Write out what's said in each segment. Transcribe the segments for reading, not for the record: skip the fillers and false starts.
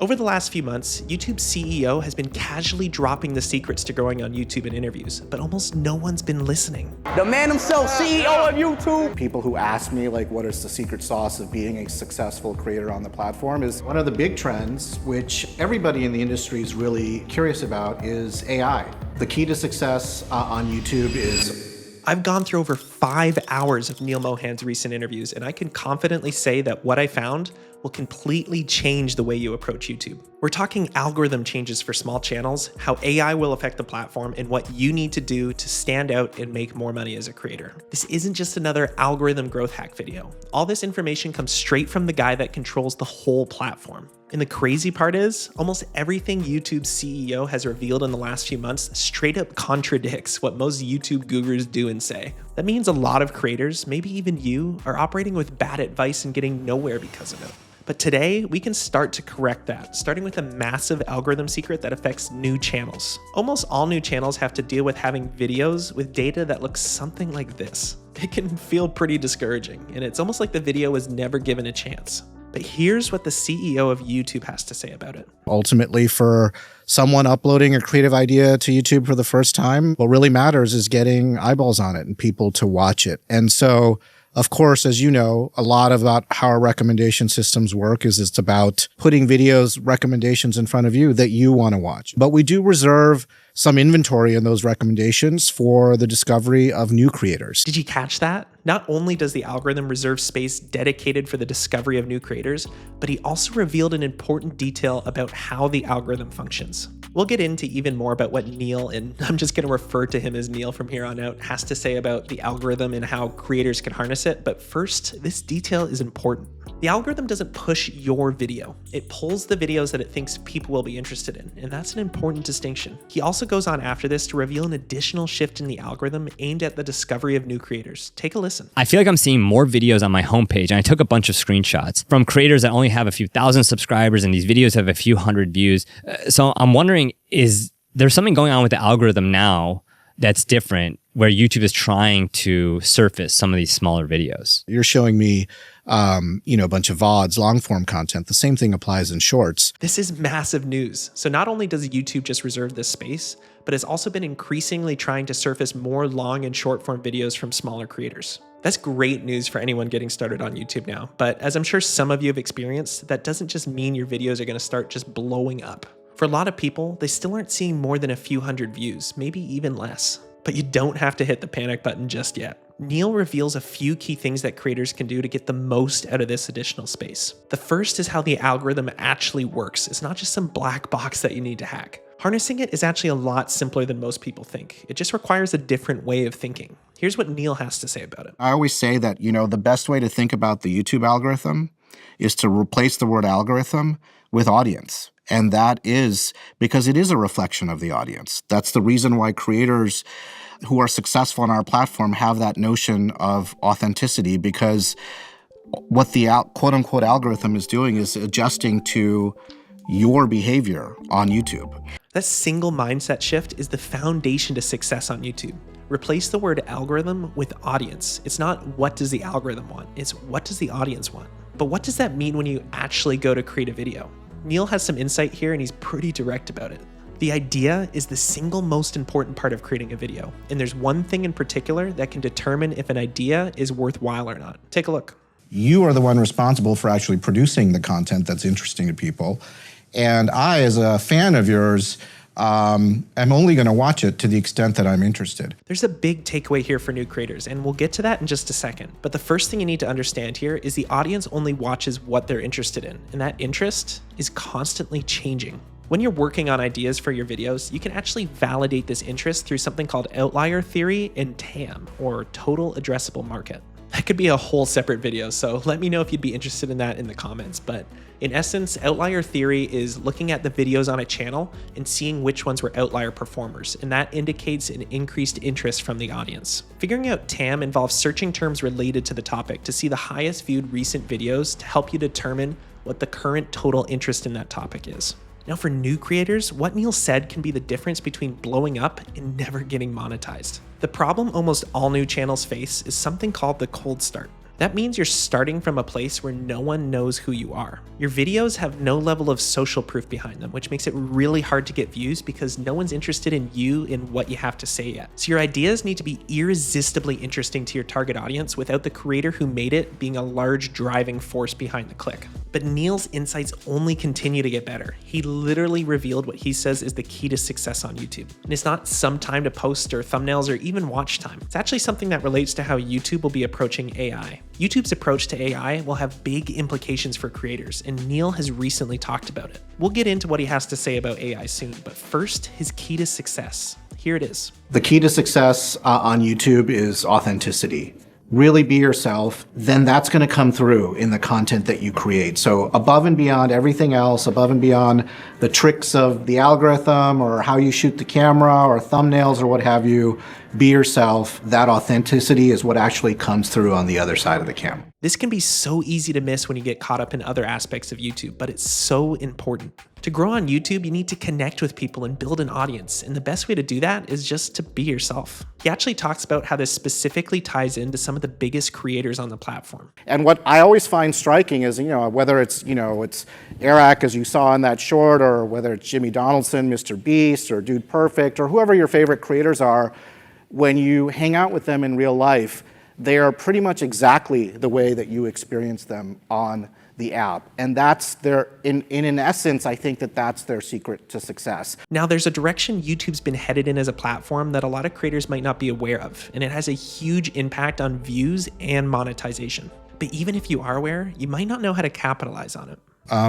Over the last few months, YouTube's CEO has been casually dropping the secrets to growing on YouTube in interviews, but almost no one's been listening. The man himself, CEO of YouTube. People who ask me, like, what is the secret sauce of being a successful creator on the platform is one of the big trends, which everybody in the industry is really curious about, is AI. The key to success on YouTube is... I've gone through over 5 hours of Neal Mohan's recent interviews, and I can confidently say that what I found will completely change the way you approach YouTube. We're talking algorithm changes for small channels, how AI will affect the platform, and what you need to do to stand out and make more money as a creator. This isn't just another algorithm growth hack video. All this information comes straight from the guy that controls the whole platform. And the crazy part is, almost everything YouTube's CEO has revealed in the last few months straight up contradicts what most YouTube gurus do and say. That means a lot of creators, maybe even you, are operating with bad advice and getting nowhere because of it. But today, we can start to correct that, starting with a massive algorithm secret that affects new channels. Almost all new channels have to deal with having videos with data that looks something like this. It can feel pretty discouraging, and it's almost like the video was never given a chance. But here's what the CEO of YouTube has to say about it. Ultimately, for someone uploading a creative idea to YouTube for the first time, what really matters is getting eyeballs on it and people to watch it. And so, of course, as you know, a lot about how our recommendation systems work is it's about putting videos, recommendations in front of you that you want to watch. But we do reserve some inventory in those recommendations for the discovery of new creators. Did you catch that? Not only does the algorithm reserve space dedicated for the discovery of new creators, but he also revealed an important detail about how the algorithm functions. We'll get into even more about what Neal, and I'm just going to refer to him as Neal from here on out, has to say about the algorithm and how creators can harness it. But first, this detail is important. The algorithm doesn't push your video. It pulls the videos that it thinks people will be interested in, and that's an important distinction. He also goes on after this to reveal an additional shift in the algorithm aimed at the discovery of new creators. Take a listen. I feel like I'm seeing more videos on my homepage, and I took a bunch of screenshots from creators that only have a few thousand subscribers, and these videos have a few hundred views. So I'm wondering, is there something going on with the algorithm now that's different, where YouTube is trying to surface some of these smaller videos? You're showing me a bunch of VODs, long form content. The same thing applies in shorts. This is massive news. So not only does YouTube just reserve this space, but has also been increasingly trying to surface more long and short form videos from smaller creators. That's great news for anyone getting started on YouTube now. But as I'm sure some of you have experienced, that doesn't just mean your videos are going to start just blowing up. For a lot of people, they still aren't seeing more than a few hundred views, maybe even less. But you don't have to hit the panic button just yet. Neal reveals a few key things that creators can do to get the most out of this additional space. The first is how the algorithm actually works. It's not just some black box that you need to hack. Harnessing it is actually a lot simpler than most people think. It just requires a different way of thinking. Here's what Neal has to say about it. I always say that, the best way to think about the YouTube algorithm is to replace the word algorithm with audience. And that is because it is a reflection of the audience. That's the reason why creators who are successful on our platform have that notion of authenticity, because what the quote-unquote algorithm is doing is adjusting to your behavior on YouTube. That single mindset shift is the foundation to success on YouTube. Replace the word algorithm with audience. It's not what does the algorithm want, it's what does the audience want. But what does that mean when you actually go to create a video? Neal has some insight here, and he's pretty direct about it. The idea is the single most important part of creating a video, and there's one thing in particular that can determine if an idea is worthwhile or not. Take a look. You are the one responsible for actually producing the content that's interesting to people, and I, as a fan of yours, am only going to watch it to the extent that I'm interested. There's a big takeaway here for new creators, and we'll get to that in just a second. But the first thing you need to understand here is the audience only watches what they're interested in, and that interest is constantly changing. When you're working on ideas for your videos, you can actually validate this interest through something called outlier theory and TAM, or total addressable market. That could be a whole separate video, so let me know if you'd be interested in that in the comments. But in essence, outlier theory is looking at the videos on a channel and seeing which ones were outlier performers, and that indicates an increased interest from the audience. Figuring out TAM involves searching terms related to the topic to see the highest viewed recent videos to help you determine what the current total interest in that topic is. Now for new creators, what Neal said can be the difference between blowing up and never getting monetized. The problem almost all new channels face is something called the cold start. That means you're starting from a place where no one knows who you are. Your videos have no level of social proof behind them, which makes it really hard to get views because no one's interested in you and what you have to say yet. So your ideas need to be irresistibly interesting to your target audience without the creator who made it being a large driving force behind the click. But Neal's insights only continue to get better. He literally revealed what he says is the key to success on YouTube. And it's not some time to post or thumbnails or even watch time. It's actually something that relates to how YouTube will be approaching AI. YouTube's approach to AI will have big implications for creators, and Neal has recently talked about it. We'll get into what he has to say about AI soon, but first, his key to success. Here it is. The key to success on YouTube is authenticity. Really be yourself, then that's going to come through in the content that you create. So above and beyond everything else, above and beyond the tricks of the algorithm or how you shoot the camera or thumbnails or what have you, be yourself. That authenticity is what actually comes through on the other side of the camera. This can be so easy to miss when you get caught up in other aspects of YouTube, but it's so important. To grow on YouTube, you need to connect with people and build an audience, and the best way to do that is just to be yourself. He actually talks about how this specifically ties into some of the biggest creators on the platform. And what I always find striking is, whether it's Eric, as you saw in that short, or whether it's Jimmy Donaldson, Mr. Beast, or Dude Perfect, or whoever your favorite creators are, when you hang out with them in real life, they are pretty much exactly the way that you experience them on the app. And that's in essence, I think that's their secret to success. Now, there's a direction YouTube's been headed in as a platform that a lot of creators might not be aware of, and it has a huge impact on views and monetization. But even if you are aware, you might not know how to capitalize on it.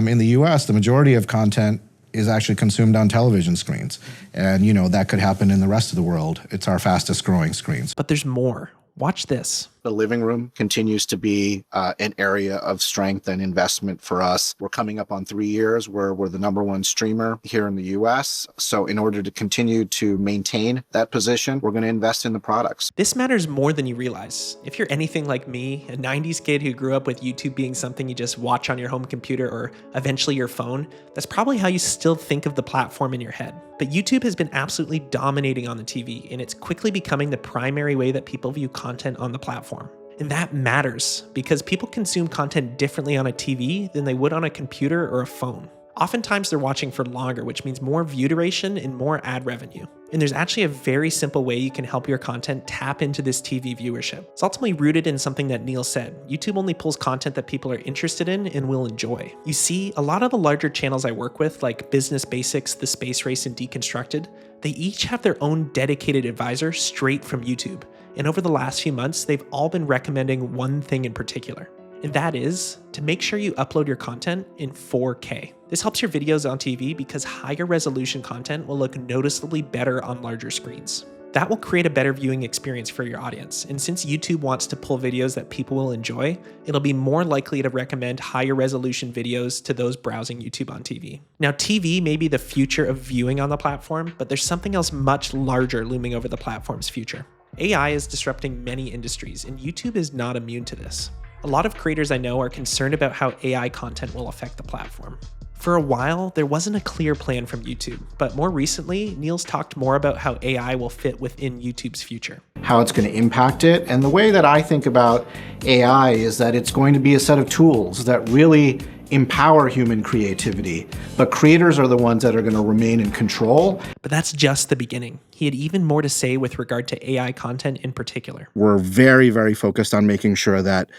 In the US, the majority of content is actually consumed on television screens. And, that could happen in the rest of the world. It's our fastest growing screens. But there's more. Watch this. The living room continues to be an area of strength and investment for us. We're coming up on 3 years where we're the #1 streamer here in the US. So in order to continue to maintain that position, we're going to invest in the products. This matters more than you realize. If you're anything like me, a 90s kid who grew up with YouTube being something you just watch on your home computer or eventually your phone, that's probably how you still think of the platform in your head. But YouTube has been absolutely dominating on the TV, and it's quickly becoming the primary way that people view content on the platform. And that matters because people consume content differently on a TV than they would on a computer or a phone. Oftentimes they're watching for longer, which means more view duration and more ad revenue. And there's actually a very simple way you can help your content tap into this TV viewership. It's ultimately rooted in something that Neal said. YouTube only pulls content that people are interested in and will enjoy. You see, a lot of the larger channels I work with, like Business Basics, The Space Race, and Deconstructed, they each have their own dedicated advisor straight from YouTube. And over the last few months, they've all been recommending one thing in particular. And that is to make sure you upload your content in 4K. This helps your videos on TV because higher resolution content will look noticeably better on larger screens. That will create a better viewing experience for your audience. And since YouTube wants to pull videos that people will enjoy, it'll be more likely to recommend higher resolution videos to those browsing YouTube on TV. Now, TV may be the future of viewing on the platform, but there's something else much larger looming over the platform's future. AI is disrupting many industries, and YouTube is not immune to this. A lot of creators I know are concerned about how AI content will affect the platform. For a while, there wasn't a clear plan from YouTube, but more recently, Neal's talked more about how AI will fit within YouTube's future. How it's going to impact it. And the way that I think about AI is that it's going to be a set of tools that really empower human creativity, but creators are the ones that are going to remain in control. But that's just the beginning. He had even more to say with regard to AI content in particular. We're very, very focused on making sure that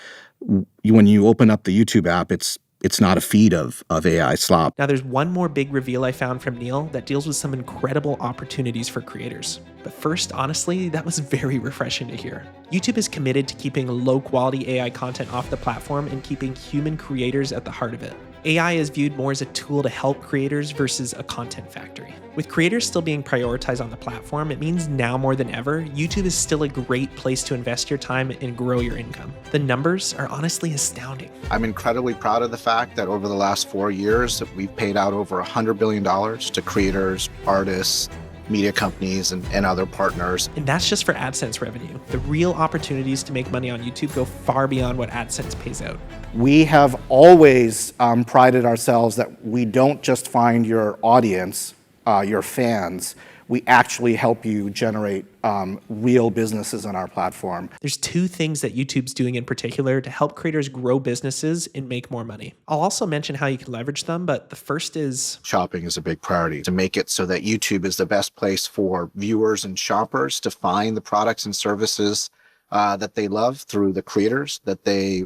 when you open up the YouTube app, it's not a feed of AI slop. Now, there's one more big reveal I found from Neal that deals with some incredible opportunities for creators. But first, honestly, that was very refreshing to hear. YouTube is committed to keeping low-quality AI content off the platform and keeping human creators at the heart of it. AI is viewed more as a tool to help creators versus a content factory. With creators still being prioritized on the platform, it means now more than ever, YouTube is still a great place to invest your time and grow your income. The numbers are honestly astounding. I'm incredibly proud of the fact that over the last 4 years, we've paid out over $100 billion to creators, artists, media companies, and other partners. And that's just for AdSense revenue. The real opportunities to make money on YouTube go far beyond what AdSense pays out. We have always prided ourselves that we don't just find your audience, your fans. we actually help you generate real businesses on our platform. There's two things that YouTube's doing in particular to help creators grow businesses and make more money. I'll also mention how you can leverage them, but the first is Shopping is a big priority to make it so that YouTube is the best place for viewers and shoppers to find the products and services that they love through the creators that they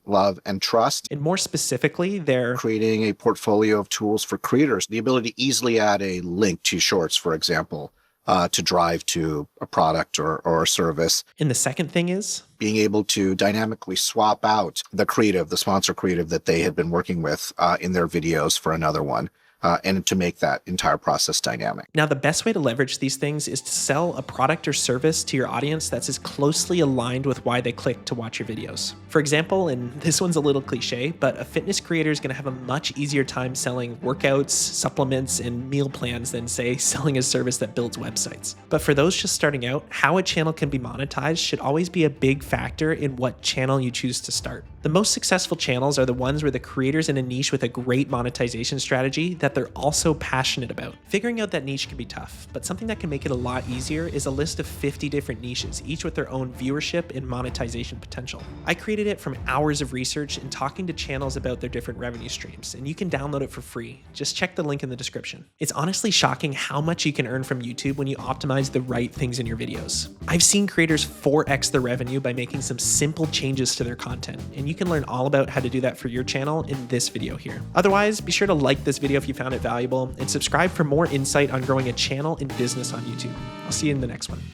love and trust. and more specifically, they're Creating a portfolio of tools for creators, the ability to easily add a link to Shorts, for example, to drive to a product or a service. and the second thing is Being able to dynamically swap out the creative, the sponsor creative that they had been working with in their videos for another one. And to make that entire process dynamic. now the best way to leverage these things is to sell a product or service to your audience that's as closely aligned with why they click to watch your videos. For example, and this one's a little cliche, but a fitness creator is going to have a much easier time selling workouts, supplements, and meal plans than, say, selling a service that builds websites. But for those just starting out, how a channel can be monetized should always be a big factor in what channel you choose to start. The most successful channels are the ones where the creator's in a niche with a great monetization strategy that they're also passionate about. Figuring out that niche can be tough, but something that can make it a lot easier is a list of 50 different niches, each with their own viewership and monetization potential. I created it from hours of research and talking to channels about their different revenue streams, and you can download it for free. Just check the link in the description. It's honestly shocking how much you can earn from YouTube when you optimize the right things in your videos. I've seen creators 4x their revenue by making some simple changes to their content, and you can learn all about how to do that for your channel in this video here. Otherwise, be sure to like this video if you found it valuable and subscribe for more insight on growing a channel and business on YouTube. I'll see you in the next one.